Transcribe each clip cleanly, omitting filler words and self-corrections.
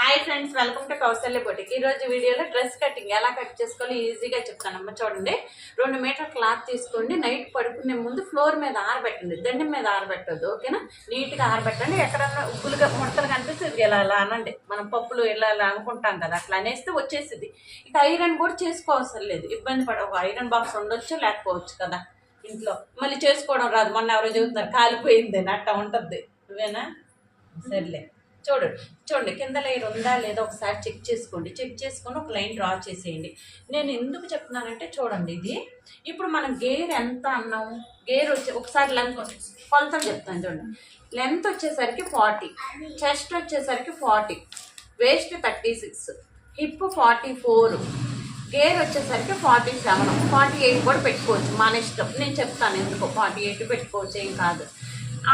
Hi friends, welcome to Kausalya boutique. ఈ రోజు వీడియోలో డ్రెస్ కటింగ్ ఎలా కట్ చేసుకోవాలో ఈజీగా చెప్తానమ్మా. చూడండి, 2 మీటర్ క్లాత్ తీసుకోండి. నైట్ పడుకునే ముందు ఫ్లోర్ మీద ఆరబెట్టండి, దండం మీద ఆరబెట్టద్దు. ఓకేనా? నీట్గా ఆరబెట్టండి. ఎక్కడన్నా ఉబ్బులుగా ముడతలు కనిపిస్తుంది ఇలా అలా అనండి. మనం పప్పులు ఇలా అలా అనుకుంటాం కదా, అట్లా అనేస్తే వచ్చేసింది. ఇక ఐరన్ కూడా చేసుకోవసరం లేదు, ఇబ్బంది పడ. ఒక ఐరన్ బాక్స్ ఉండొచ్చు, లేకపోవచ్చు కదా ఇంట్లో. మళ్ళీ చేసుకోవడం రాదు, మొన్న ఎవరో చెబుతున్నారు కాలిపోయింది అట్లా ఉంటుంది. నువ్వేనా? సర్లే. చూడండి కింద లేయర్ ఉందా లేదా ఒకసారి చెక్ చేసుకోండి. చెక్ చేసుకొని ఒక లైన్ డ్రా చేసేయండి. నేను ఎందుకు చెప్తున్నానంటే చూడండి, ఇది ఇప్పుడు మనం గేర్ ఎంత అన్నాము, గేర్ వచ్చి ఒకసారి లెంత్ కొలతలు చెప్తాను. చూడండి, లెంత్ వచ్చేసరికి 40, చెస్ట్ వచ్చేసరికి 40, వేస్ట్ 36, హిప్ 44, గేర్ వచ్చేసరికి 47, 48 కూడా పెట్టుకోవచ్చు, మన ఇష్టం. నేను చెప్తాను ఎందుకు 48 పెట్టుకోవచ్చు, ఏం కాదు.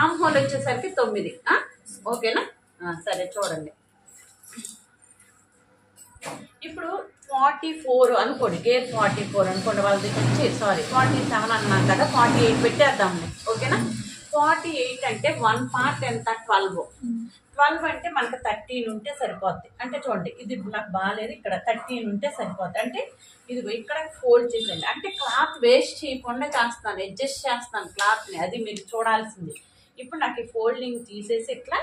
ఆమ్ హోల్ వచ్చేసరికి 9. ఓకేనా? సరే చూడండి, ఇప్పుడు 44 అనుకోండి, గేర్ 44 అనుకోండి. వాళ్ళ దగ్గర సారీ 47 అన్నాను కదా, 48 పెట్టేద్దాంలే. ఓకేనా? 48 అంటే 1 పార్ట్ ఎంత? 12 అంటే మనకు 13 ఉంటే సరిపోద్ది. అంటే చూడండి, ఇది నాకు బాగాలేదు, ఇక్కడ 13 ఉంటే సరిపోద్ది. అంటే ఇది ఇక్కడ ఫోల్డ్ చేసేయండి. అంటే క్లాత్ వేస్ట్ చేయకుండా చేస్తాను, అడ్జస్ట్ చేస్తాను క్లాత్ని, అది మీరు చూడాల్సింది. ఇప్పుడు నాకు ఈ ఫోల్డింగ్ తీసేసి ఇట్లా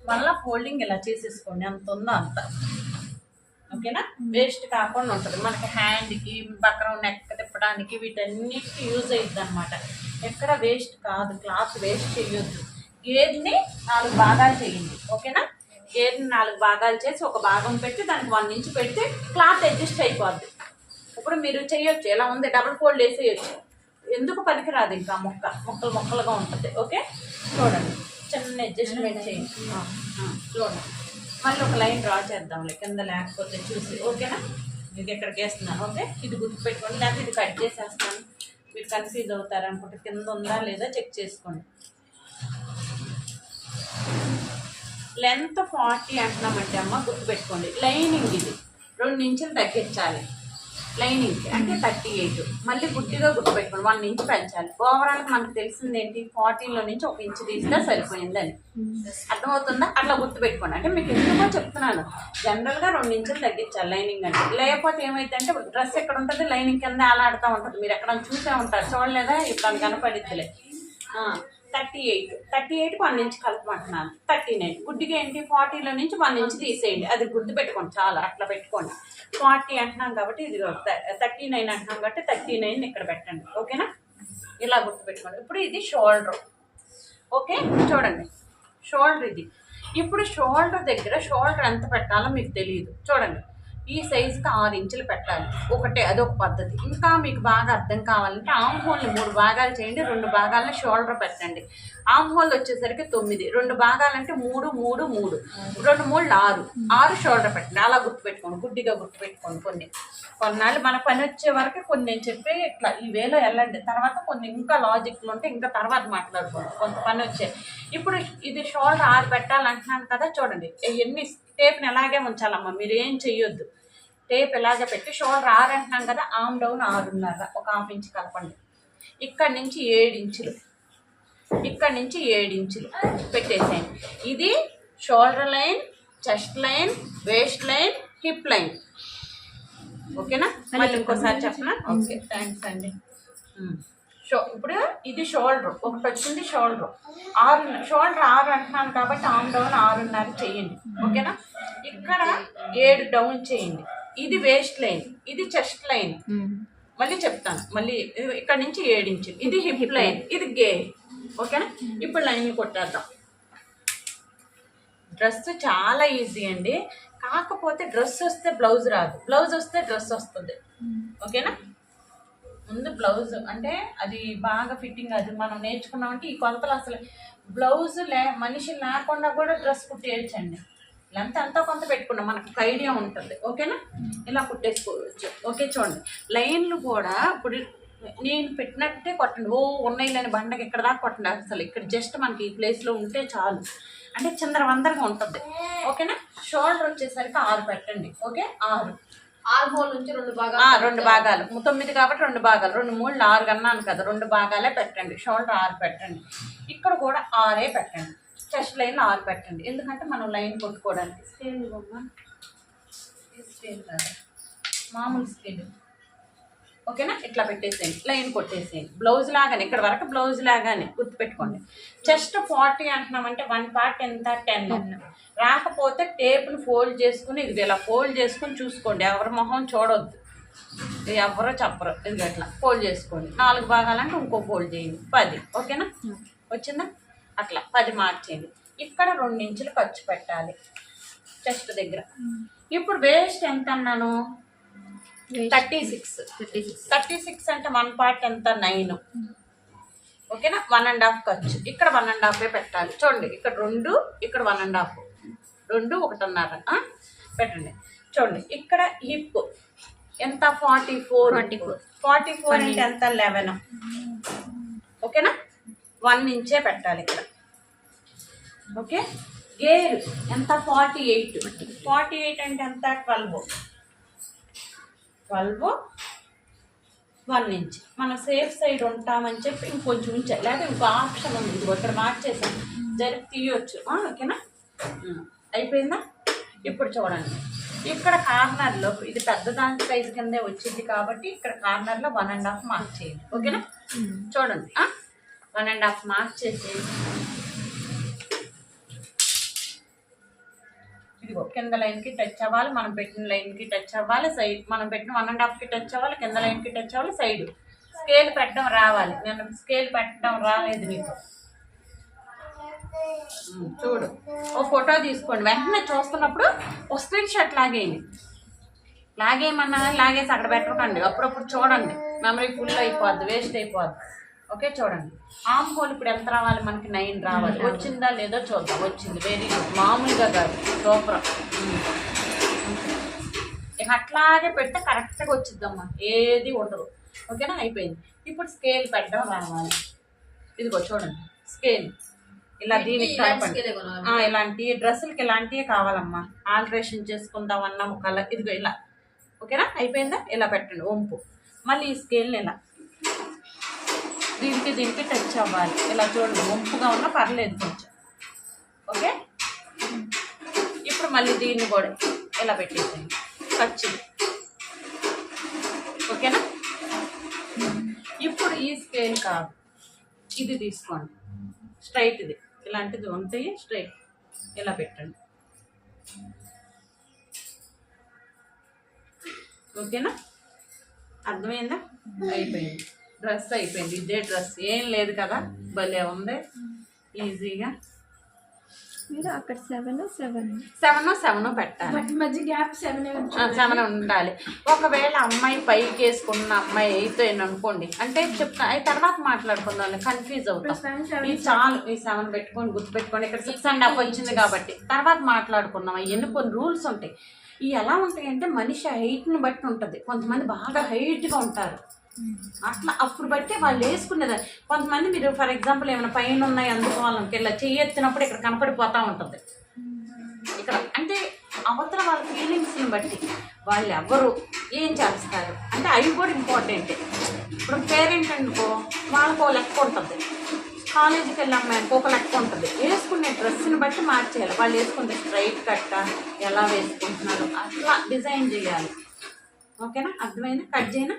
మళ్ళీ ఫోల్డింగ్ ఇలా చేసేసుకోండి, అంత ఉందో అంత. ఓకేనా? వేస్ట్ కాకుండా ఉంటుంది. మనకి హ్యాండ్కి, బక్రం నెక్ తిప్పడానికి, వీటన్నిటికీ యూజ్ అయ్యిద్ది అనమాట. ఎక్కడ వేస్ట్ కాదు, క్లాత్ వేస్ట్ చేయొద్దు. గేర్ని 4 భాగాలు చేయండి. ఓకేనా? గేర్ని 4 భాగాలు చేసి ఒక భాగం పెట్టి దానికి 1 ఇంచ్ పెడితే క్లాత్ అడ్జస్ట్ అయిపోద్ది. ఇప్పుడు మీరు చేయొచ్చు, ఎలా ఉంది డబుల్ ఫోల్డ్ వేసేయచ్చు. ఎందుకు పనికిరాదు, ఇంకా ముక్కలుగా ఉంటుంది. ఓకే, చూడండి, చిన్న అడ్జస్ట్మెంట్ చేయండి. చూడండి, మళ్ళీ ఒక లైన్ డ్రా చేద్దాంలే కింద లేకపోతే చూసి. ఓకేనా? మీకు ఎక్కడికి వేస్తున్నాను. ఓకే, ఇది గుర్తుపెట్టుకోండి, లేకపోతే ఇది కట్ చేసేస్తాను. మీరు కన్ఫ్యూజ్ అవుతారు అనుకుంటే కింద ఉందా లేదా చెక్ చేసుకోండి. లెంత్ 40 అంటున్నామంటే అమ్మ గుర్తుపెట్టుకోండి, లైనింగ్ ఇది 2 ఇంచులు తగ్గించాలి లైనింగ్కి, అంటే 38. మళ్ళీ గుడ్డిగా గుర్తుపెట్టుకోండి, 1 ఇంచ్ పెంచాలి. ఓవరాల్ మనకు తెలిసింది ఏంటి, 40లో నుంచి 1 ఇంచ్ తీస్తే సరిపోయిందని. అర్థమవుతుందా? అట్లా గుర్తుపెట్టుకోండి. అంటే మీకు ఎందుకో చెప్తున్నాను, జనరల్గా 2 ఇంచులు తగ్గించాలి లైనింగ్ అంటే. లేకపోతే ఏమైందంటే డ్రెస్ ఎక్కడ ఉంటుంది, లైనింగ్ కింద అలాడుతూ ఉంటుంది. మీరు ఎక్కడ చూసే ఉంటారు, చూడలేదా? ఇప్పుడు అది కనపడిద్దిలే. 38కి 1 ఇంచ్ కలపమంటున్నాను. 39 గుడ్డిగా ఏంటి, 40లో నుంచి 1 ఇంచ్ తీసేయండి. అది గుర్తుపెట్టుకోండి, చాలా అట్లా పెట్టుకోండి. 40 అంటున్నాం కాబట్టి ఇది 39 అంటున్నాం కాబట్టి 39 ఇక్కడ పెట్టండి. ఓకేనా? ఇలా గుర్తుపెట్టుకోండి. ఇప్పుడు ఇది షోల్డర్. ఓకే, చూడండి, షోల్డర్ ఇది. ఇప్పుడు షోల్డర్ దగ్గర షోల్డర్ ఎంత పెట్టాలో మీకు తెలియదు. చూడండి, ఈ సైజుకి 6 ఇంచులు పెట్టాలి. ఒకటే, అదొక పద్ధతి. ఇంకా మీకు బాగా అర్థం కావాలంటే ఆమ్ హోల్ని 3 భాగాలు చేయండి, 2 భాగాలని షోల్డర్ పెట్టండి. ఆమ్ హోల్ వచ్చేసరికి 9, 2 భాగాలంటే 3, 3, 3, 2 3 6 షోల్డర్ పెట్టండి. అలా గుర్తుపెట్టుకోండి, గుడ్డిగా గుర్తుపెట్టుకోండి. కొన్నాళ్ళు మన పని వచ్చే వరకు కొన్ని నేను చెప్పే ఇట్లా ఈ వేలో వెళ్ళండి. తర్వాత కొన్ని ఇంకా లాజిక్లు ఉంటే ఇంకా తర్వాత మాట్లాడుకోండి, కొంత పని వచ్చే. ఇప్పుడు ఇది షోల్డర్ 6 పెట్టాలంటున్నాను కదా, చూడండి ఎన్ని టేప్ని ఎలాగే ఉంచాలమ్మా, మీరు ఏం చెయ్యొద్దు. టేప్ ఎలాగే పెట్టి షోల్డర్ 6 అంటున్నాం కదా, ఆమ్ డౌన్ 6.5, ఒక 1/2 ఇంచ్ కలపండి. ఇక్కడి నుంచి 7 ఇంచులు, ఇక్కడి నుంచి 7 ఇంచులు పెట్టేసేయండి. ఇది shoulder line, chest line, waist line, hip line. ఓకేనా? మళ్ళీ ఇంకోసారి చెప్పనా? ఓకే, థ్యాంక్స్ అండి. ఇప్పుడు ఇది షోల్డర్ ఒకటి వచ్చింది, షోల్డర్ 6 అంటున్నాను కాబట్టి ఆమ్ డౌన్ 6.5 చేయండి. ఓకేనా? ఇక్కడ 7 డౌన్ చేయండి. ఇది వేస్ట్ లైన్, ఇది చెస్ట్ లైన్. మళ్ళీ చెప్తాను, మళ్ళీ ఇక్కడ నుంచి 7 ఇంచులు, ఇది హిప్ లైన్, ఇది గేర్. ఓకేనా? ఇప్పుడు లైన్ కొట్టేద్దాం. డ్రెస్ చాలా ఈజీ అండి, కాకపోతే డ్రెస్ వస్తే బ్లౌజ్ రాదు, బ్లౌజ్ వస్తే డ్రెస్ వస్తుంది. ఓకేనా? ముందు బ్లౌజ్ అంటే అది బాగా ఫిట్టింగ్, అది మనం నేర్చుకున్నామంటే ఈ కొలతలు అసలు బ్లౌజ్ మనిషి లేకుండా కూడా డ్రెస్ కుట్టేయచ్చండి. లెంత్ ఎంతో కొంత పెట్టుకున్నాం, మనకు ఒక ఐడియా ఉంటుంది. ఓకేనా? ఇలా కుట్టేసుకోవచ్చు. ఓకే, చూడండి, లైన్లు కూడా ఇప్పుడు నేను పెట్టినట్టే కొట్టండి. ఉన్నాయి లేని బండకి ఇక్కడ దాకా కొట్టండి. అసలు ఇక్కడ జస్ట్ మనకి ఈ ప్లేస్లో ఉంటే చాలు, అంటే చిందరవందరగా ఉంటుంది. ఓకేనా? షోల్డర్ వచ్చేసరికి 6 పెట్టండి. ఓకే, 6 ఆర్మ్ హోల్ నుంచి 2 భాగాలు, 2 భాగాలు, 9 కాబట్టి 2 భాగాలు, 2 3 6 అన్నాను కదా, 2 భాగాలే పెట్టండి. షోల్డర్ 6 పెట్టండి. ఇక్కడ కూడా 6 పెట్టండి. చెస్ట్ లైన్ 6 పెట్టండి, ఎందుకంటే మనం లైన్ కొట్టుకోవడానికి. స్కేల్ ఇవ్వమ్మా, స్కేల్ కాదు, మామూలు స్కేల్. ఓకేనా, ఇట్లా పెట్టేసేయండి, లైన్ కొట్టేసేయండి. బ్లౌజ్ లాగానే ఇక్కడ వరకు బ్లౌజ్ లాగానే గుర్తుపెట్టుకోండి. చెస్ట్ 40 అంటున్నామంటే 1 పార్ట్ ఎంత 10. రాకపోతే టేపులు ఫోల్డ్ చేసుకుని ఇది ఇలా ఫోల్డ్ చేసుకుని చూసుకోండి, ఎవరి మొహం చూడొద్దు, ఎవరో చెప్పరు. ఇది అట్లా ఫోల్డ్ చేసుకోండి. 4 భాగాలంటే ఇంకో ఫోల్డ్ చేయండి, 10. ఓకేనా, వచ్చిందా? అట్లా 10 మార్చేయండి. ఇక్కడ 2 ఇంచులు ఖర్చు పెట్టాలి చెస్ట్ దగ్గర. ఇప్పుడు వేస్ట్ ఎంత అన్నాను? 36 అంటే 1 పార్ట్ ఎంత 9. ఓకేనా, 1.5 ఖర్చు. ఇక్కడ 1.5 పెట్టాలి. చూడండి, ఇక్కడ 2, ఇక్కడ 1.5, 2 1.5 పెట్టండి. చూడండి, ఇక్కడ హిప్ ఎంత 44 అంటే ఎంత 11. ఓకేనా, 1 ఇంచే పెట్టాలి ఇక్కడ. ఓకే, గేర్ ఎంత 48 అంటే ఎంత 12, 1 ఇంచ్. మనం సేఫ్ సైడ్ ఉంటామని చెప్పి ఇంకొంచెం ఉంచాలి, లేదా ఇంకో ఆప్షన్ ఉంది, ఇది ఇక్కడ మార్చేసాం, జరిపి తీయొచ్చు. ఓకేనా, అయిపోయిందా? ఇప్పుడు చూడండి, ఇక్కడ కార్నర్లో ఇది పెద్ద దాని సైజు కిందే వచ్చింది కాబట్టి ఇక్కడ కార్నర్లో 1.5 మార్క్ చేయండి. ఓకేనా, చూడండి 1.5 మార్క్ చేసి ఇదిగో కింద లైన్కి టచ్ అవ్వాలి, మనం పెట్టిన లైన్కి టచ్ అవ్వాలి, సైడ్ మనం పెట్టిన 1.5కి టచ్ అవ్వాలి, కింద లైన్కి టచ్ అవ్వాలి, సైడ్ స్కేల్ పెట్టడం రావాలి. నేను స్కేల్ పెట్టడం రాలేదు మీకు, చూడు. ఓ ఫోటో తీసుకోండి, వెంటనే చూస్తున్నప్పుడు ఒక స్క్రీన్ షాట్ లాగేయమన్నా లాగేసి అక్కడ పెట్టకండి, అప్పుడప్పుడు చూడండి, మెమరీ ఫుల్ అయిపోద్ది, వేస్ట్ అయిపోద్ది. ఓకే, చూడండి, ఆమ్ హోల్ ఇప్పుడు ఎంత రావాలి? మనకి 9 రావాలి. వచ్చిందా లేదో చూద్దాం. వచ్చింది, వెరీ గుడ్, మామూలుగా కాదు, సూపర్. ఇక అట్లాగే పెడితే కరెక్ట్గా వచ్చిద్దమ్మా, ఏది ఉండదు. ఓకేనా, అయిపోయింది. ఇప్పుడు స్కేల్ పెట్టడం రావాలి. ఇదిగో చూడండి, స్కేల్ ఇలా దీనికి ఇలాంటి డ్రెస్సులకి ఇలాంటివే కావాలమ్మా, ఆల్టరేషన్ చేసుకుందాం అన్న కలర్. ఇదిగో ఇలా. ఓకేనా, అయిపోయిందా? ఇలా పెట్టండి వంపు. మళ్ళీ ఈ స్కేల్ని ఇలా దీనికి టచ్ అవ్వాలి. ఇలా చూడండి, వంపుగా ఉన్నా పర్లేదు కొంచెం. ఓకే, ఇప్పుడు మళ్ళీ దీన్ని కూడా ఇలా పెట్టేసేయండి, ఖర్చు. ఓకేనా, ఇప్పుడు ఈ స్కేల్ కాదు, ఇది తీసుకోండి, స్ట్రైట్ది, ఇలాంటిది ఉంటాయి, స్ట్రైట్ ఇలా పెట్టండి. ఓకేనా, అర్థమైందా? అయిపోయింది, డ్రెస్ అయిపోయింది. ఇదే డ్రెస్, ఏం లేదు కదా, భలే ఉంది, ఈజీగా. మీరు అక్కడ 7 పెట్టాలి, మధ్య గ్యాప్ 7 ఉండాలి. ఒకవేళ అమ్మాయి పైకి వేసుకున్న అమ్మాయి 8 అనుకోండి, అంటే చెప్తా, తర్వాత మాట్లాడుకుందాం, కన్ఫ్యూజ్ అవుతాం. ఈ చాలు, ఈ 7 పెట్టుకొని గుర్తుపెట్టుకోండి. ఇక్కడ 6.5 వచ్చింది కాబట్టి తర్వాత మాట్లాడుకుందాం. అవన్నీ కొన్ని రూల్స్ ఉంటాయి. ఇవి ఎలా ఉంటాయి అంటే మనిషి హైట్ని బట్టి ఉంటుంది. కొంతమంది బాగా హైట్గా ఉంటారు, అట్లా అప్పుడు బట్టి వాళ్ళు వేసుకునేదాన్ని. కొంతమంది మీరు ఫర్ ఎగ్జాంపుల్ ఏమైనా పైన ఉన్నాయి అందుకోవాలనుకో, ఇలా చెయ్యెత్తినప్పుడు ఇక్కడ కనపడిపోతూ ఉంటుంది. ఇక్కడ అంటే అవతల వాళ్ళ ఫీలింగ్స్ని బట్టి వాళ్ళు ఎవరు ఏం చేస్తారు అంటే అవి కూడా ఇంపార్టెంటే. ఇప్పుడు పేరెంట్ అనుకో, వాళ్ళకో లెక్క ఉంటుంది, కాలేజీకి వెళ్ళి అమ్మాయికి ఒక లెక్క ఉంటుంది. వేసుకునే డ్రెస్ని బట్టి మార్చేయాలి. వాళ్ళు వేసుకుంటే స్ట్రైట్ కట్ట ఎలా వేసుకుంటున్నారు అట్లా డిజైన్ చేయాలి. ఓకేనా, అర్థమైనా? కట్ చేయనా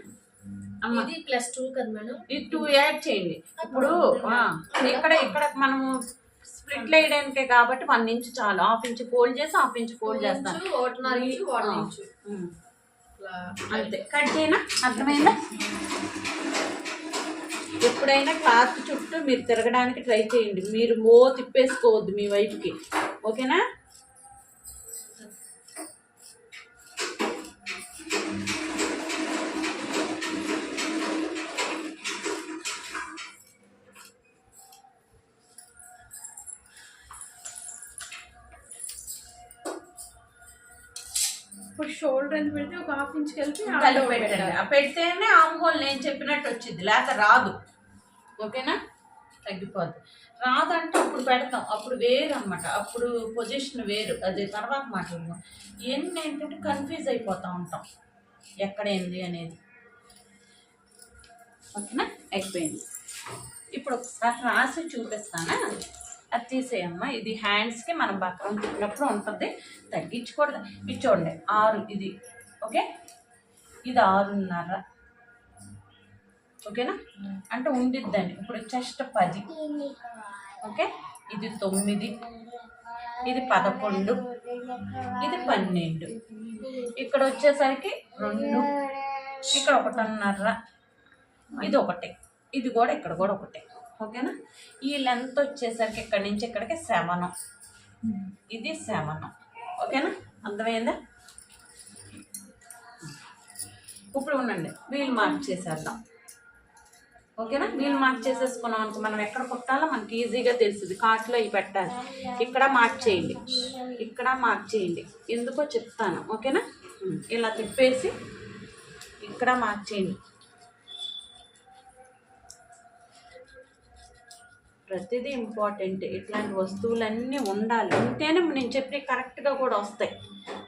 అమ్మ? ఇది +2 కదా మేడం, ఇది 2 యాడ్ చేయండి. ఇప్పుడు ఇక్కడ మనము స్ప్లిట్ వేయడానికే కాబట్టి 1 ఇంచ్ చాలు. 1/2 ఇంచ్ ఫోల్డ్ చేసి 1/2 ఇంచ్ ఫోల్డ్ చేస్తాను, 1.5 ఇంచు 1 ఇంచు అంతే. కట్ చేయనా, అర్థమైందా? ఎప్పుడైనా క్లాత్ చుట్టూ మీరు తిరగడానికి ట్రై చేయండి, మీరు తిప్పేసుకోవద్దు మీ వైపుకి. ఓకేనా, ఇప్పుడు షోల్డర్ ఎంత పెడితే ఒక 1/2 ఇంచ్ కలిపి పెట్టండి. పెడితేనే ఆమ్ హోల్ నేను చెప్పినట్టు వచ్చింది, లేకపోతే రాదు. ఓకేనా, తగ్గిపోద్ది. రాదంటే అప్పుడు పెడతాం, అప్పుడు వేరు అనమాట, అప్పుడు పొజిషన్ వేరు, అది తర్వాత మాట్లాడదాం. ఇవన్నీ ఏంటంటే కన్ఫ్యూజ్ అయిపోతూ ఉంటాం ఎక్కడైంది అనేది. ఓకేనా, అయిపోయింది. ఇప్పుడు ఒకసారి రాసి చూపిస్తానా? అది తీసేయమ్మా. ఇది హ్యాండ్స్కి మనం బక్రం తిప్పినప్పుడు ఉంటుంది, తగ్గించకూడదు. ఇది చూడండి 6 ఇది, ఓకే. ఇది 6.5, ఓకేనా, అంటే ఉండిద్దండి. ఇప్పుడు చెస్ట్ 10, ఓకే. ఇది 9, ఇది 11, ఇది 12. ఇక్కడ వచ్చేసరికి 2, ఇక్కడ 1.5, ఇది 1, ఇది కూడా ఇక్కడ కూడా 1, ఓకేనా. ఈ లెంత్ వచ్చేసరికి ఇక్కడ నుంచి ఇక్కడికి 7, ఇది 7, ఓకేనా. అర్థమైందా? ఇప్పుడు ఉండండి, వీల్ మార్క్ చేసేద్దాం, ఓకేనా. వీల్ మార్క్ చేసేసుకున్నాం అనుకో, మనం ఎక్కడ కుట్టాలో మనకి ఈజీగా తెలుస్తుంది. కార్ట్లో ఇవి పెట్టాలి. ఇక్కడ మార్క్ చేయండి, ఇక్కడ మార్క్ చేయండి, ఎందుకో చెప్తాను, ఓకేనా. ఇలా తిప్పేసి ఇక్కడ మార్క్ చేయండి. ప్రతిదీ ఇంపార్టెంట్. ఇట్లాంటి వస్తువులన్నీ ఉండాలి, ఉంటేనే నేను చెప్పి కరెక్ట్గా కూడా వస్తాయి.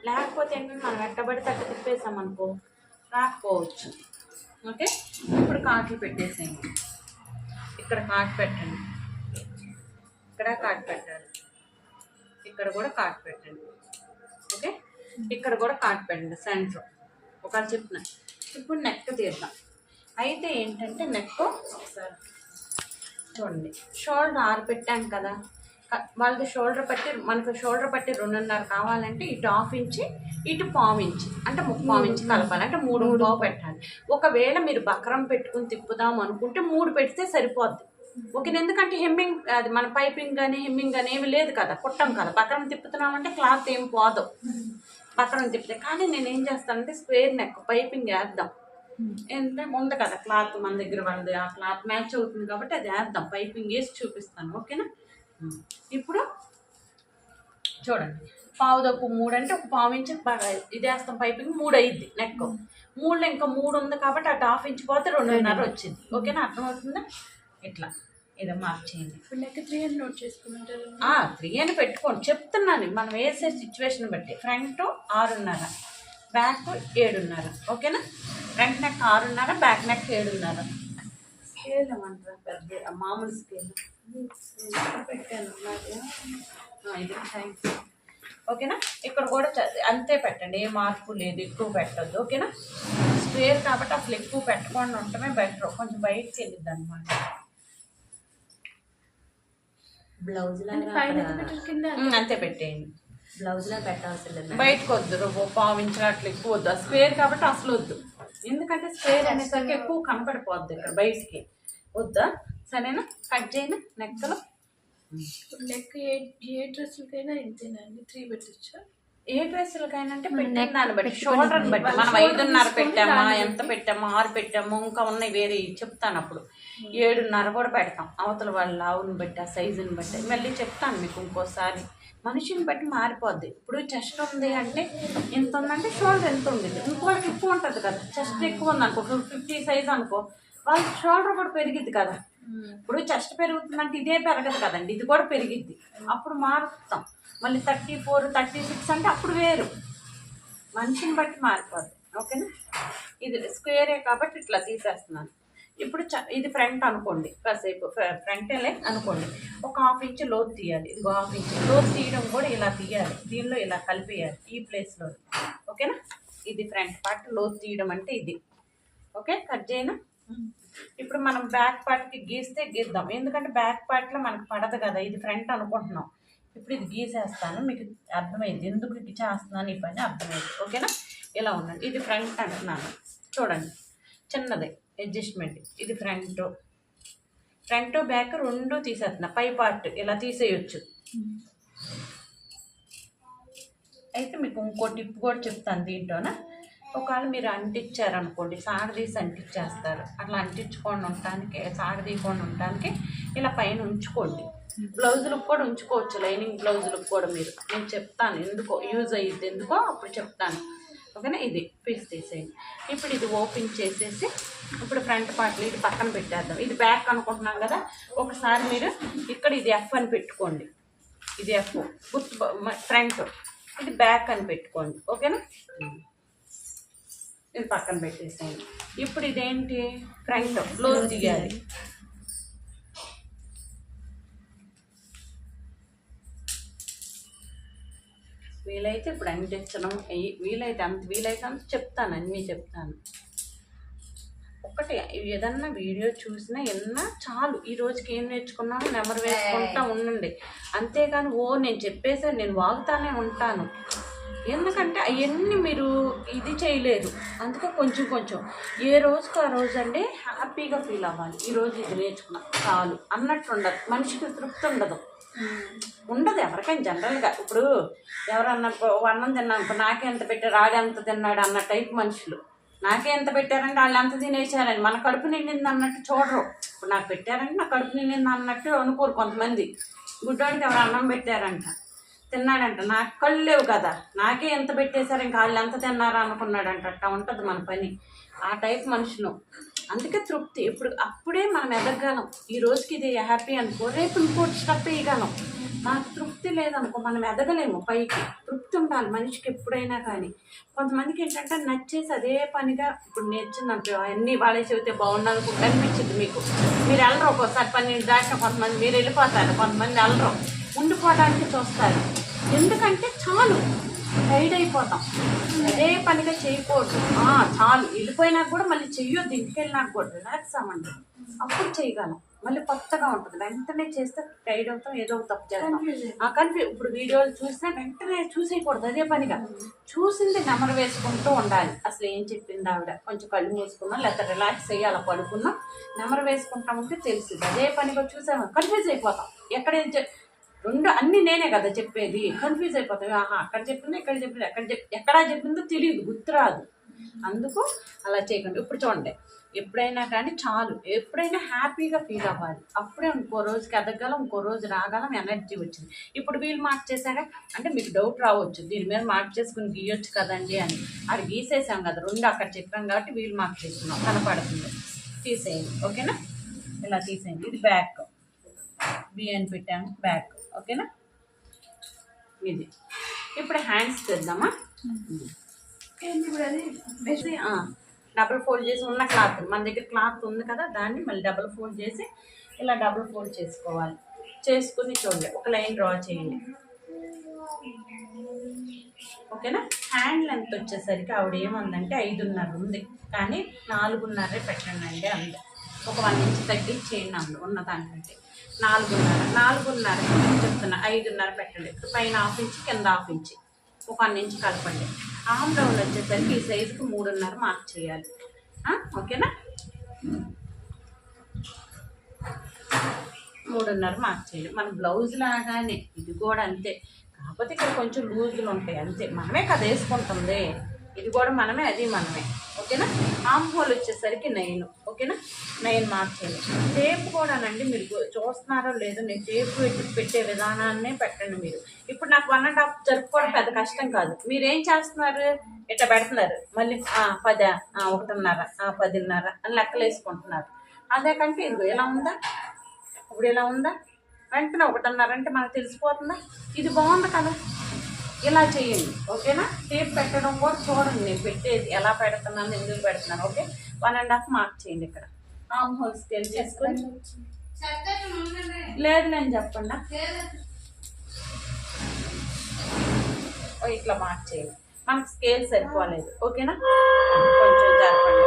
లేకపోతే ఏంటంటే మనం ఎట్టబడి తట్ట తిప్పేసామనుకో రాకపోవచ్చు, ఓకే. ఇప్పుడు కాట్లు పెట్టేసేయండి. ఇక్కడ కాట్ పెట్టండి, ఇక్కడ కాట్ పెట్టాలి, ఇక్కడ కూడా కాట్ పెట్టండి, ఓకే. ఇక్కడ కూడా కాట్ పెట్టండి సెంటర్, ఒకళ్ళు చెప్పిన. ఇప్పుడు నెక్ తీద్దాం. అయితే ఏంటంటే నెక్ ఒకసారి చూడండి, షోల్డర్ 6 పెట్టాం కదా, వాళ్ళకి షోల్డర్ పట్టి, మనకు షోల్డర్ పట్టి 2.5 కావాలంటే ఇటు 1/2 ఇంచి, ఇటు 1/4 ఇంచి, అంటే 3/4 ఇంచి కలపాలి, అంటే 3.5 పెట్టాలి. ఒకవేళ మీరు బక్రం పెట్టుకుని తిప్పుదాం అనుకుంటే 3 పెడితే సరిపోద్ది, ఓకే. ఎందుకంటే హెమ్మింగ్, అది మన పైపింగ్ కానీ హెమ్మింగ్ కానీ ఏమి లేదు కదా, కుట్టం కదా. బక్రం తిప్పుతున్నామంటే క్లాత్ ఏం పోదు బక్రం తిప్పితే. కానీ నేను ఏం చేస్తానంటే స్క్వేర్ నెక్ పైపింగ్ వేద్దాం, ఏంటంటే ఉంది కదా క్లాత్ మన దగ్గర, వాళ్ళది ఆ క్లాత్ మ్యాచ్ అవుతుంది కాబట్టి అది వేద్దాం, పైపింగ్ వేసి చూపిస్తాను, ఓకేనా. ఇప్పుడు చూడండి, 1/4 అంటే ఒక 1/4 ఇంచ్ ఇది వేస్తాం పైపింగ్, 3 అయ్యిద్ది నెక్. 3లో ఇంకా 3 ఉంది కాబట్టి అటు 1/2 ఇంచ్ పోతే 2.5 వచ్చింది, ఓకేనా. అర్థమవుతుందా? ఇట్లా ఇది మార్క్ చేయండి. ఇప్పుడు నెక్ 3 అని నోట్ చేసుకుంటారు. 3 అని పెట్టుకోండి, చెప్తున్నాను మనం వేసే సిచ్యువేషన్ బట్టి. ఫ్రంట్ 6.5, బ్యాక్ 7.5, ఓకేనా. Front neck 6.5, back neck 7.5. Scale ఏమంటారా, పెద్ద మామూలు స్కేల్ పెట్టాను ఇది, థ్యాంక్స్, ఓకేనా. ఇక్కడ కూడా అంతే పెట్టండి, ఏ మార్పు లేదు, ఎక్కువ పెట్టద్దు, ఓకేనా. స్క్వేర్ కాబట్టి అసలు ఎక్కువ పెట్టకుండా ఉండటమే బెటర్, కొంచెం బయటకి వెళ్ళిద్ది అనమాట. బ్లౌజ్ అంతే పెట్టేయండి, బ్లౌజ్ లా పెట్టాల్సిన లేదు, బయటకు వద్దు. 1/4 ఇంచ్ అట్లా ఎక్కువ వద్దు, ఆ స్క్వేర్ కాబట్టి అసలు వద్దు. ఎందుకంటే స్క్వేర్ అనేసరికి ఎక్కువ కనపడిపోద్ది ఇక్కడ బయటికి, వద్దా. సరేనా, కట్ చేయను నెక్లో. నెక్ ఏ డ్రెస్సులకైనా ఇంతేనండి, 3 పెట్టచ్చా? ఏ డ్రెస్సులకైనా అంటే పెట్టిన దాన్ని బట్టి, షోల్డర్ని బట్టి. మనం 5.5 పెట్టామా, ఎంత పెట్టామా, 6 పెట్టాము, ఇంకా ఉన్నాయి వేరే చెప్తాను. అప్పుడు 7.5 కూడా పెడతాం, అవతల వాళ్ళ లావుని బట్టి, ఆ సైజుని బట్టి. మళ్ళీ చెప్తాను మీకు ఇంకోసారి, మనిషిని బట్టి మారిపోద్ది. ఇప్పుడు చెస్ట్ ఉంది అంటే ఎంత ఉందంటే షోల్డర్ ఎంత ఉంది, ఇంకోళ్ళకి ఎక్కువ ఉంటుంది కదా. చెస్ట్ ఎక్కువ ఉంది అనుకో, 50 సైజ్ అనుకో, వాళ్ళ షోల్డర్ కూడా పెరిగిద్ది కదా. ఇప్పుడు చెస్ట్ పెరుగుతుందంటే ఇదే పెరగదు కదండి, ఇది కూడా పెరిగిద్ది. అప్పుడు మారుతాం. మళ్ళీ 34, 36 అంటే అప్పుడు వేరు, మనిషిని బట్టి మారిపోద్ది, ఓకేనా. ఇది స్క్వేరే కాబట్టి ఇట్లా తీసేస్తున్నాను. ఇప్పుడు ఇది ఫ్రంట్ అనుకోండి, కాసేపు ఫ్రంటేలే అనుకోండి. ఒక 1/2 ఇంచ్ లోతు తీయాలి, ఇది 1/2 ఇంచ్ లోతు తీయడం కూడా ఇలా తీయాలి, దీనిలో ఇలా కలిపేయాలి ఈ ప్లేస్లో, ఓకేనా. ఇది ఫ్రంట్ పార్ట్ లోతు తీయడం అంటే ఇది, ఓకే. కట్ చేయనా. ఇప్పుడు మనం బ్యాక్ పార్ట్కి గీస్తే గీద్దాం, ఎందుకంటే బ్యాక్ పార్ట్లో మనకు పడదు కదా, ఇది ఫ్రంట్ అనుకుంటున్నాం. ఇప్పుడు ఇది గీసేస్తాను, మీకు అర్థమైంది ఎందుకు ఇది చేస్తున్నాను ఈ పని, అర్థమైంది, ఓకేనా. ఇలా ఉండండి, ఇది ఫ్రంట్ అంటున్నాను, చూడండి చిన్నది అడ్జస్ట్మెంట్. ఇది ఫ్రంట్ బ్యాక్ 2 తీసేస్తున్నా, పై పార్ట్ ఇలా తీసేయచ్చు. అయితే మీకు ఇంకో టిప్ కూడా చెప్తాను దీంట్లోన. ఒకవేళ మీరు అంటించారనుకోండి, సాగదీసి అంటించేస్తారు, అట్లా అంటించుకొని ఉండటానికి, సాగదీయకుండా ఉండటానికి ఇలా పైన ఉంచుకోండి. బ్లౌజులకు కూడా ఉంచుకోవచ్చు, లైనింగ్ బ్లౌజులకు కూడా మీరు, నేను చెప్తాను ఎందుకో యూజ్ అయ్యిద్ది, ఎందుకో అప్పుడు చెప్తాను, ఓకేనా. ఇది పీస్ తీసేయండి. ఇప్పుడు ఇది ఓపెన్ చేసేసి, ఇప్పుడు ఫ్రంట్ పార్ట్లో ఇది పక్కన పెట్టేద్దాం. ఇది బ్యాక్ అనుకుంటున్నాం కదా, ఒకసారి మీరు ఇక్కడ ఇది ఎఫ్ అని పెట్టుకోండి, ఇది ఎఫ్ గుర్తు, ఫ్రంట్, ఇది బ్యాక్ అని పెట్టుకోండి, ఓకేనా. ఇది పక్కన పెట్టేసేయండి. ఇప్పుడు ఇదేంటి, ఫ్రంట్ క్లోజ్ తీయాలి, వీలైతే ఇప్పుడు అంటించడం వీలైతే అంత చెప్తాను, అన్నీ చెప్తాను. ఒకటి ఏదన్నా వీడియో చూసినా ఎన్నా చాలు. ఈ రోజుకి ఏం నేర్చుకున్నానో నెమరు వేసుకుంటా ఉండండి. అంతేగాని నేను చెప్పేసాను, నేను వాగుతానే ఉంటాను. ఎందుకంటే అవన్నీ మీరు ఇది చేయలేరు. అందుకే కొంచెం ఏ రోజుకు ఆ రోజు అండి హ్యాపీగా ఫీల్ అవ్వాలి. ఈరోజు ఇది నేర్చుకున్నా చాలు అన్నట్టు ఉండదు. మనిషికి తృప్తి ఉండదు ఎవరికైనా జనరల్గా. ఇప్పుడు ఎవరన్నా అన్నం తిన్నాను, నాకే ఎంత పెట్టారు, ఆడెంత తిన్నాడు అన్న టైప్ మనుషులు. నాకే ఎంత పెట్టారంటే వాళ్ళు ఎంత తినేసారని, మన కడుపు నిండింది అన్నట్టు చూడరు. ఇప్పుడు నాకు పెట్టారంటే నా కడుపు నిండింది అన్నట్టు అనుకోరు కొంతమంది. గుడ్డోడికి ఎవరు అన్నం పెట్టారంట, తిన్నాడంట, నాకు కళ్ళు లేవు కదా, నాకే ఎంత పెట్టేశారు, ఇంకా వాళ్ళు ఎంత తిన్నారా అనుకున్నాడంట. అట్టా ఉంటుంది మన పని, ఆ టైప్ మనుషులు. అందుకే తృప్తి అప్పుడే మనం ఎదగలం. ఈ రోజుకి ఇది హ్యాపీ అనుకో, రేపు ఇంకోటి స్టెప్ వేయగలం. నాకు తృప్తి లేదనుకో మనం ఎదగలేము పైకి. తృప్తి ఉండాలి మనిషికి ఎప్పుడైనా కానీ. కొంతమందికి ఏంటంటే నచ్చేసి అదే పనిగా ఇప్పుడు నేర్చిందనుకో అన్నీ వాళ్ళే చెబితే బాగుండనుకుంటే అనిపించింది మీకు. మీరు వెళ్ళరు ఒక్కోసారి 12 దాకా, కొంతమంది మీరు వెళ్ళిపోతారు, కొంతమంది వెళ్ళరు, ఉండిపోవడానికి చూస్తారు. ఎందుకంటే చాలు టైడ్ అయిపోతాం, అదే పనిగా చేయకూడదు. చాలు వెళ్ళిపోయినాక కూడా మళ్ళీ చెయ్యొద్దు, ఇంటికి వెళ్ళినాక కూడా రిలాక్స్ అవ్వండి, అప్పుడు చేయగలం. మళ్ళీ కొత్తగా ఉంటుంది. వెంటనే చేస్తే టైడ్ అవుతాం, ఏదో తప్పు చేస్తాం. ఇప్పుడు వీడియోలు చూసినా వెంటనే చూసేయకూడదు, అదే పనిగా చూసింది నెమరు వేసుకుంటూ ఉండాలి. అసలు ఏం చెప్పింది ఆవిడ, కొంచెం కళ్ళు మూసుకున్నాం లేకపోతే రిలాక్స్ అయ్యి అలా పడుకున్నాం, నెమరు వేసుకుంటామంటే తెలిసింది. అదే పనిగా చూసాము కన్ఫ్యూజ్ అయిపోతాం. రెండు అన్నీ నేనే కదా చెప్పేది, కన్ఫ్యూజ్ అయిపోతాయి. అక్కడ చెప్పింది ఇక్కడ చెప్పింది, ఎక్కడా చెప్పిందో తెలియదు, గుర్తురాదు. అందుకు అలా చేయకండి. ఇప్పుడు చూడండి, ఎప్పుడైనా కానీ చాలు, ఎప్పుడైనా హ్యాపీగా ఫీల్ అవ్వాలి. అప్పుడే ఇంకో రోజుకి ఎదగలం, ఇంకో రోజు రాగలం, ఎనర్జీ వచ్చింది. ఇప్పుడు వీళ్ళు మార్చేసాక అంటే మీకు డౌట్ రావచ్చు, దీని మీద మార్చేసుకుని గీయొచ్చు కదండి అని. అది గీసేసాం కదా, రెండు అక్కడ చెప్పాం కాబట్టి వీళ్ళు మార్చేస్తున్నాం, కనపడుతుంది. తీసేయండి, ఓకేనా? ఇలా తీసేయండి. ఇది బ్యాక్, బి అని పెట్టాము, బ్యాక్, ఓకేనా? ఇది ఇప్పుడు హ్యాండ్స్ తెద్దామా? డబుల్ ఫోల్డ్ చేసి ఉన్న క్లాత్, మన దగ్గర క్లాత్ ఉంది కదా, దాన్ని మళ్ళీ డబుల్ ఫోల్డ్ చేసి ఇలా డబుల్ ఫోల్డ్ చేసుకోవాలి. చేసుకుని చూడండి, ఒక లైన్ డ్రా చేయండి, ఓకేనా? హ్యాండ్ లెంత్ వచ్చేసరికి ఆవిడ ఏముందంటే 5.5 ఉంది, కానీ 4.5 పెట్టండి అండి. అందు ఒక 1 ఇంచ్ తగ్గించేయండి, అందులో ఉన్న దానికంటే 4.5 చెప్తున్నా, 5.5 పెట్టండి. ఇప్పుడు పైన 1/2 ఇంచ్, కింద 1/2 ఇంచ్, ఒక 1 ఇంచ్ కలపండి. ఆమ్ రౌండ్ వచ్చేసరికి ఈ సైజుకి 3.5 మార్క్ చేయాలి, ఓకేనా? 3.5 మార్క్ చేయాలి. మన బ్లౌజ్ లాగానే ఇది కూడా అంతే, కాకపోతే ఇక్కడ కొంచెం లూజులు ఉంటాయి అంతే. మనమే కదా వేసుకుంటుంది, ఇది కూడా మనమే, అది మనమే, ఓకేనా? ఆమ్ హోల్ వచ్చేసరికి 9, ఓకేనా? 9 మార్క్ చేయండి. టేప్ కూడానండి, మీరు చూస్తున్నారో లేదో, నేను టేప్ పెట్టే విధానాన్నే పెట్టండి మీరు. ఇప్పుడు నాకు 1.5 జరుపుకోవడం పెద్ద కష్టం కాదు. మీరు ఏం చేస్తున్నారు, ఇట్లా పెడుతున్నారు, మళ్ళీ 10, 1.5, 10.5 అని లెక్కలు వేసుకుంటున్నారు. అదే కంటే ఇదిగో ఇలా ఉందా, ఇప్పుడు ఇలా ఉందా, వెంటనే 1.5 అంటే మనకు తెలిసిపోతుందా, ఇది బాగుంది కదా. ఇలా చేయండి, ఓకేనా? టేప్ పెట్టడం కూడా చూడండి, నేను పెట్టేది ఎలా పెడుతున్నాను, ఎందుకు పెడుతున్నాను, ఓకే? 1.5 మార్క్ చేయండి. ఇక్కడ ఆమ్ హోల్ స్కేల్ చేసుకొని, లేదు నేను చెప్పండి, ఇట్లా మార్క్ చేయండి. మనకు స్కేల్ సరిపోలేదు, ఓకేనా? కొంచెం జరపండి,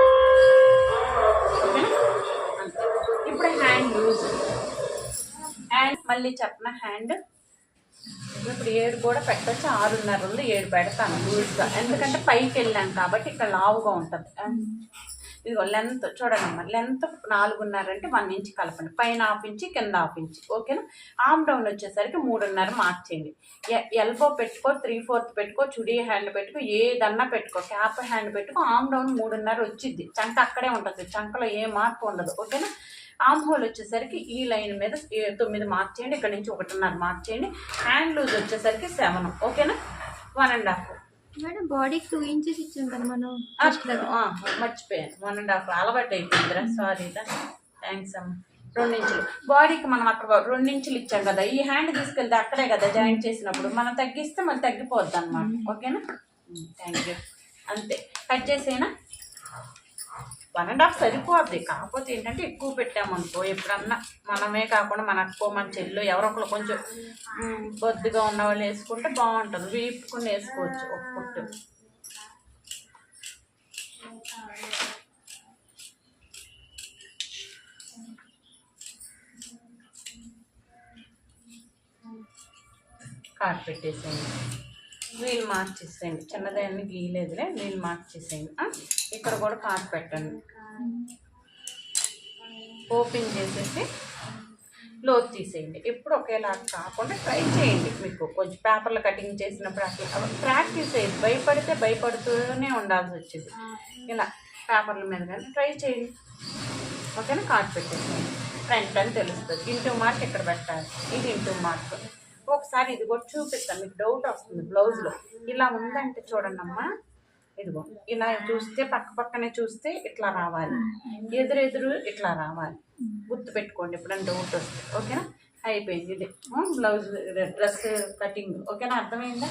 ఓకేనా? అంతే. ఇప్పుడు హ్యాండ్ లూజ్, హ్యాండ్ మళ్ళీ చెప్పిన హ్యాండ్ ఇప్పుడు 7 కూడా పెట్టచ్చు, 6.5 ఉంది, 7 పెడతాను లూజ్గా, ఎందుకంటే పైకి వెళ్ళాను కాబట్టి ఇక్కడ లావుగా ఉంటుంది. ఇదిగో లెంత్ చూడండి, లెంత్ 4.5 అంటే 1 ఇంచ్ కలపండి, పైన 1/2 ఇంచ్, కింద 1/2 ఇంచ్, ఓకేనా? ఆమ్ డౌన్ వచ్చేసరికి 3.5 మార్క్ చేయండి. ఎల్బో పెట్టుకో, 3/4 పెట్టుకో, చుడీ హ్యాండ్ పెట్టుకో, ఏదన్నా పెట్టుకో, క్యాప్ హ్యాండ్ పెట్టుకో, ఆమ్ డౌన్ 3.5 వచ్చింది. చంక అక్కడే ఉంటుంది, చంకలో ఏ మార్పు ఉండదు, ఓకేనా? ఆమ్ హోల్ వచ్చేసరికి ఈ లైన్ మీద 9 మార్క్ చేయండి, ఇక్కడ నుంచి 1.5 మార్క్ చేయండి. హ్యాండ్ లూజ్ వచ్చేసరికి 7, ఓకేనా? 1.5. మేడం బాడీకి 2 ఇంచెస్ ఇచ్చాం కదా మనం, మర్చిపోయాను, 1.5 అలవాటు అయిపోయిందిరా, సారీ థ్యాంక్స్ అమ్మ. 2 ఇంచులు బాడీకి మనం అక్కడ 2 ఇంచులు ఇచ్చాం కదా, ఈ హ్యాండ్ తీసుకెళ్తే అక్కడే కదా జాయింట్ చేసినప్పుడు, మనం తగ్గిస్తే మళ్ళీ తగ్గిపోద్ది అనమాట, ఓకేనా? Thank you. అంతే, కట్ చేసేనా? 1.5 సరిపోద్ది. కాకపోతే ఏంటంటే ఎక్కువ పెట్టామనుకో ఎప్పుడన్నా మనమే కాకుండా మన అక్కో మన చెల్లు ఎవరో ఒకరు కొంచెం బొద్దుగా ఉన్న వాళ్ళు వేసుకుంటే బాగుంటుంది. వీపుకుని వేసుకోవచ్చు ఒక పుట్టు. కాట్ పెట్టేసేయండి. వీల్ మార్చేసేయండి. చిన్నదాన్ని గీయలేదులే, వీల్ మార్చేసేయండి. ఇక్కడ కూడా కాట్ పెట్టండి. ఓపెన్ చేసేసి లోతు తీసేయండి. ఎప్పుడు ఒకేలా కాకుండా ట్రై చేయండి. మీకు కొంచెం పేపర్లు కటింగ్ చేసినప్పుడు అట్లా ప్రాక్టీస్ అయ్యింది. భయపడితే భయపడుతూనే ఉండాల్సి వచ్చింది. ఇలా పేపర్ల మీద కానీ ట్రై చేయండి. ఓకేనా? కాట్ పెట్టేసేయండి. ఫ్రంట్ అని తెలుస్తుంది. ఇంటూ మార్క్ ఇక్కడ పెట్టాలి. ఇది ఇంటూ మార్క్. ఒకసారి ఇది కూడా చూపిస్తాను, మీకు డౌట్ వస్తుంది బ్లౌజ్లో. ఇలా ఉందంటే చూడండి అమ్మా, ఇదిగో ఇలా చూస్తే పక్కనే చూస్తే ఇట్లా రావాలి, ఎదురెదురు ఇట్లా రావాలి. గుర్తు పెట్టుకోండి ఎప్పుడైనా డౌట్ వస్తే. ఓకేనా? అయిపోయింది. ఇది బ్లౌజ్ డ్రెస్ కటింగ్. ఓకేనా? అర్థమైందా?